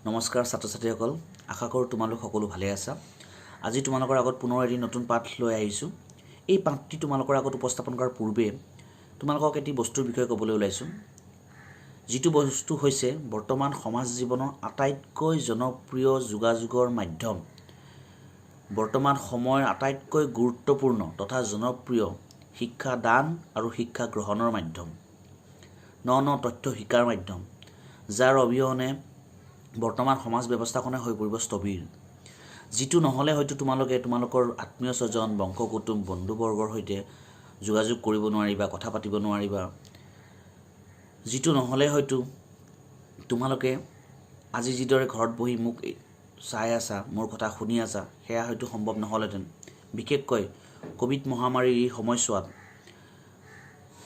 নমস্কাৰ ছাত্ৰ ছাত্ৰীসকল, আশা কৰোঁ তোমালোক সকলো ভালে আছা। আজি তোমালোকৰ আগত পুনৰ এটি নতুন পাঠ লৈ আহিছোঁ। এই পাঠটি তোমালোকৰ আগত উপস্থাপন কৰাৰ পূৰ্বে তোমালোকক এটি বস্তুৰ বিষয়ে ক'বলৈ ওলাইছোঁ, যিটো বস্তু হৈছে বৰ্তমান সমাজ জীৱনৰ আটাইতকৈ জনপ্ৰিয় যোগাযোগৰ মাধ্যম। বৰ্তমান সময়ৰ আটাইতকৈ গুৰুত্বপূৰ্ণ তথা জনপ্ৰিয় শিক্ষা দান আৰু শিক্ষা গ্ৰহণৰ মাধ্যম, ন তথ্য শিকাৰ মাধ্যম, যাৰ অবিহনে বৰ্তমান সমাজ ব্যৱস্থাখনে হৈ পৰিব স্থবিৰ। যিটো নহ'লে হয়তো তোমালোকৰ আত্মীয় স্বজন, বংশ কুটুম, বন্ধুবৰ্গৰ সৈতে যোগাযোগ কৰিব নোৱাৰিবা, কথা পাতিব নোৱাৰিবা। যিটো নহ'লে হয়তো তোমালোকে আজি যিদৰে ঘৰত বহি মোক চাই আছা, মোৰ কথা শুনি আছা, সেয়া হয়তো সম্ভৱ নহ'লহেঁতেন। বিশেষকৈ ক'ভিড মহামাৰীৰ এই সময়ছোৱাত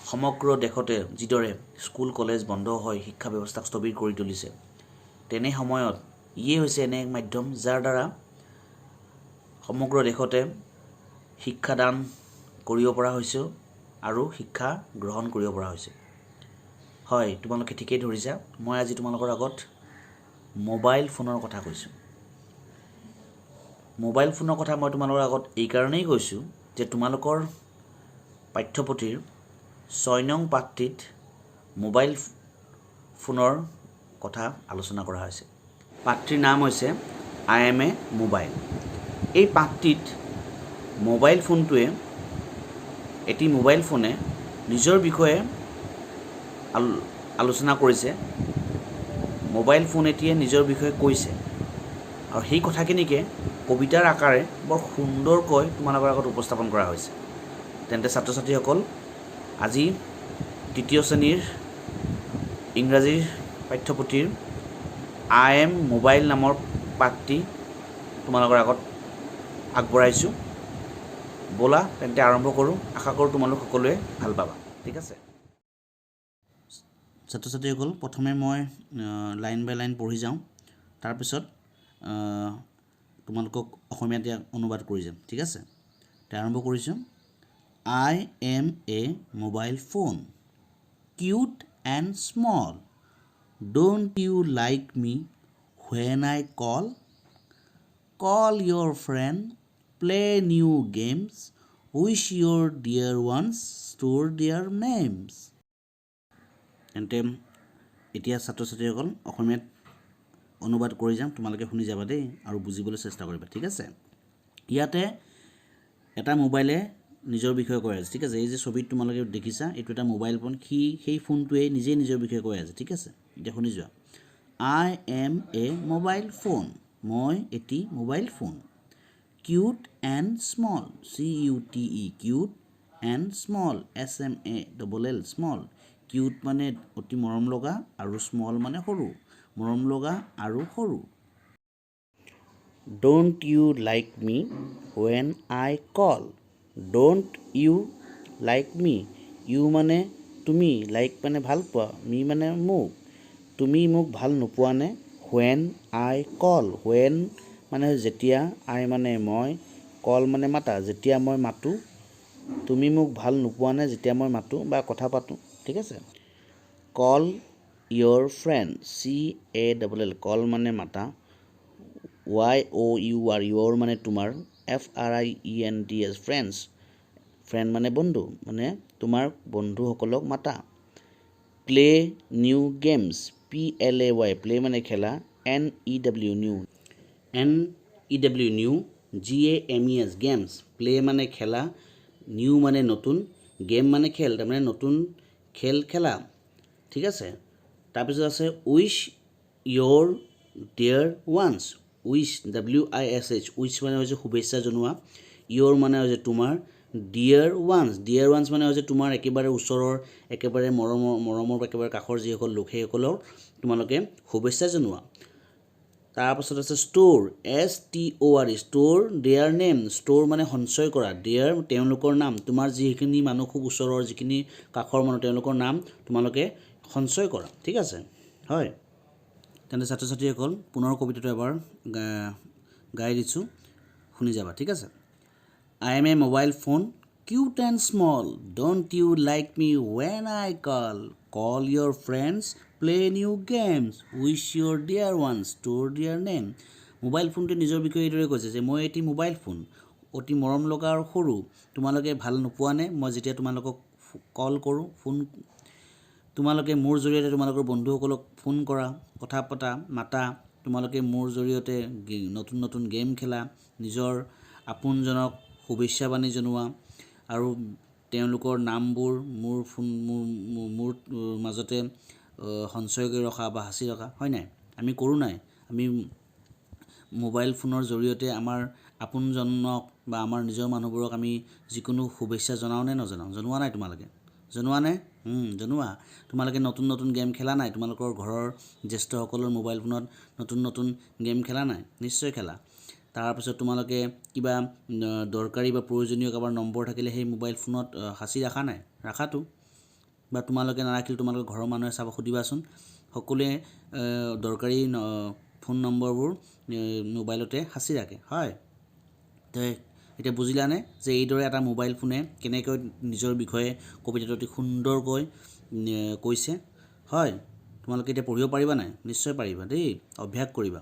সমগ্ৰ দেশতে যিদৰে স্কুল কলেজ বন্ধ হৈ শিক্ষা ব্যৱস্থাক স্থবিৰ কৰি তুলিছে, তেনে সময়ত ইয়ে হৈছে এনে এক মাধ্যম যাৰ দ্বাৰা সমগ্ৰ দেশতে শিক্ষাদান কৰিব পৰা হৈছে আৰু শিক্ষা গ্ৰহণ কৰিব পৰা হৈছে। হয়, তোমালোকে ঠিকেই ধৰিছা। মই আজি তোমালোকৰ আগত মোবাইল ফোনৰ কথা কৈছোঁ। মোবাইল ফোনৰ কথা মই তোমালোকৰ আগত এই কাৰণেই কৈছোঁ যে তোমালোকৰ পাঠ্যপুথিৰ ৬ নং পাঠটিত মোবাইল ফোনৰ কথা আলোচনা কৰা হৈছে। পাঠটিৰ নাম হৈছে আই এম এ মোবাইল। এই পাঠটিত মোবাইল ফোনটোৱে এটি মোবাইল ফোনে নিজৰ বিষয়ে আলোচনা কৰিছে। মোবাইল ফোন এটিয়ে নিজৰ বিষয়ে কৈছে আৰু সেই কথাখিনিকে কবিতাৰ আকাৰে বৰ সুন্দৰকৈ তোমালোকৰ আগত উপস্থাপন কৰা হৈছে। তেন্তে ছাত্ৰ ছাত্ৰীসকল, আজি তৃতীয় শ্ৰেণীৰ ইংৰাজীৰ পাঠ্যপুথিৰ আই এম মোবাইল নামৰ পাঠটি তোমালোকৰ আগত আগবঢ়াইছোঁ। ব'লা তেন্তে আৰম্ভ কৰোঁ। আশা কৰোঁ তোমালোক সকলোৱে ভাল পাবা। ঠিক আছে ছাত্ৰ ছাত্ৰীসকল, প্ৰথমে মই লাইন বাই লাইন পঢ়ি যাওঁ, তাৰপিছত তোমালোকক অসমীয়াত অনুবাদ কৰি যাম। ঠিক আছে, আৰম্ভ কৰিছোঁ। I M A mobile phone, cute and small, don't you like me when I call? Call your friend, play new games, wish your dear ones, store their names. তেন্তে এতিয়া ছাত্ৰ ছাত্ৰীসকল অসমীয়াত অনুবাদ কৰি যাম, তোমালোকে শুনি যাবা দেই আৰু বুজিবলৈ চেষ্টা কৰিবা। ঠিক আছে, ইয়াতে এটা মোবাইলে নিজৰ বিষয়ে কৈ আছে। ঠিক আছে, এই যে ছবিত তোমালোকে দেখিছা, এইটো এটা মোবাইল ফোন। সেই ফোনটোৱে নিজেই নিজৰ বিষয়ে কৈ আছে। ঠিক আছে, এতিয়া শুনি যোৱা। I M A mobile phone, মই এটি mobile phone. Cute and small, CUTE, cute and small, SMALL, small. Cute মানে অতি মৰম লগা আৰু স্মল মানে সৰু, মৰম লগা আৰু সৰু। Don't you like me when I call, don't you like me, you মানে তুমি, লাইক মানে ভাল পোৱা, মি মানে মোক, তুমি মোক ভাল নোপোৱানে? হুৱেন আই কল, হুৱেন মানে যেতিয়া, আই মানে মই, কল মানে মাতা, যেতিয়া মই মাতোঁ। তুমি মোক ভাল নোপোৱানে যেতিয়া মই মাতোঁ বা কথা পাতোঁ। ঠিক আছে, কল ইয়'ৰ ফ্ৰেণ্ড, CALL, কল মানে মাতা, YOUR, ইয়'ৰ মানে তোমাৰ, FRIENDS, ফ্ৰেণ্ডছ, ফ্ৰেণ্ড মানে বন্ধু, মানে তোমাৰ বন্ধুসকলক মাতা। Play new games, PLAY, play মানে খেলা, NEW, new, GAMES, games, play মানে খেলা, নিউ মানে নতুন, গেম মানে খেল, তাৰমানে নতুন খেল খেলা। ঠিক আছে, তাৰপিছত আছে wish your dear once, wish, WISH, wish মানে হৈছে শুভেচ্ছা জনোৱা, ইয়'ৰ মানে হৈছে তোমাৰ, ডিয়াৰ ওৱান্স মানে হৈছে তোমাৰ একেবাৰে ওচৰৰ, একেবাৰে মৰমৰ একেবাৰে কাষৰ যিসকল লোক, সেইসকলৰ তোমালোকে শুভেচ্ছা জনোৱা। তাৰপাছত আছে store, STOR, store their name, store মানে সঞ্চয় কৰা, দেয়াৰ তেওঁলোকৰ নাম, তোমাৰ যিখিনি মানুহ খুব ওচৰৰ, যিখিনি কাষৰ মানুহ, তেওঁলোকৰ নাম তোমালোকে সঞ্চয় কৰা। ঠিক আছে, হয়। তেন্তে ছাত্ৰ ছাত্ৰীসকল, পুনৰ কবিতাটো এবাৰ গাই দিছোঁ, শুনি যাবা। ঠিক আছে, I am a mobile phone, cute and small, don't you like me when I call? Call your friends, play new games, which your dear one, store dear name. Mobile ফোনটোৱে নিজৰ বিষয়ে এইদৰে কৈছে যে মই এটি মোবাইল ফোন, অতি মৰম লগা আৰু সৰু। তোমালোকে ভাল নোপোৱানে মই যেতিয়া তোমালোকক কল কৰোঁ, তোমালোকে মোৰ জৰিয়তে তোমালোকৰ বন্ধুসকলক ফোন কৰা, কথা পতা, মাতা, তোমালোকে মোৰ জৰিয়তে নতুন নতুন গেম খেলা, নিজৰ আপোনজনক শুভেচ্ছাবাণী জনোৱা আৰু তেওঁলোকৰ নামবোৰ মোৰ মাজতে সঞ্চয় কৰি ৰখা বা সাঁচি ৰখা, হয় নাই? আমি কৰোঁ নাই? আমি মোবাইল ফোনৰ জৰিয়তে আমাৰ আপোনজনক বা আমাৰ নিজৰ মানুহবোৰক আমি যিকোনো শুভেচ্ছা জনাওঁ নে নজনাওঁ? জনোৱা নাই তোমালোকে? জনোৱানে? জনোৱা। তোমালোকে নতুন নতুন গেম খেলা নাই? তোমালোকৰ ঘৰৰ জ্যেষ্ঠসকলৰ মোবাইল ফোনত নতুন নতুন গেম খেলা নাই? নিশ্চয় খেলা। তাৰপিছত তোমালোকে কিবা দৰকাৰী বা প্ৰয়োজনীয় কাৰোবাৰ নম্বৰ থাকিলে সেই মোবাইল ফোনত সাঁচি ৰাখা নাই? ৰাখাতো। বা তোমালোকে নাৰাখিলে তোমালোকৰ ঘৰৰ মানুহে চাব, সুধিবাচোন। সকলোৱে দৰকাৰী ফোন নম্বৰবোৰ মোবাইলতে সাঁচি ৰাখে, হয়। তো এতিয়া বুজিলানে যে এইদৰে এটা মোবাইল ফোনে কেনেকৈ নিজৰ বিষয়ে কবিতাটো অতি সুন্দৰকৈ কৈছে, হয়। তোমালোকে এতিয়া পঢ়িব পাৰিবা নাই? নিশ্চয় পাৰিবা দেই, অভ্যাস কৰিবা।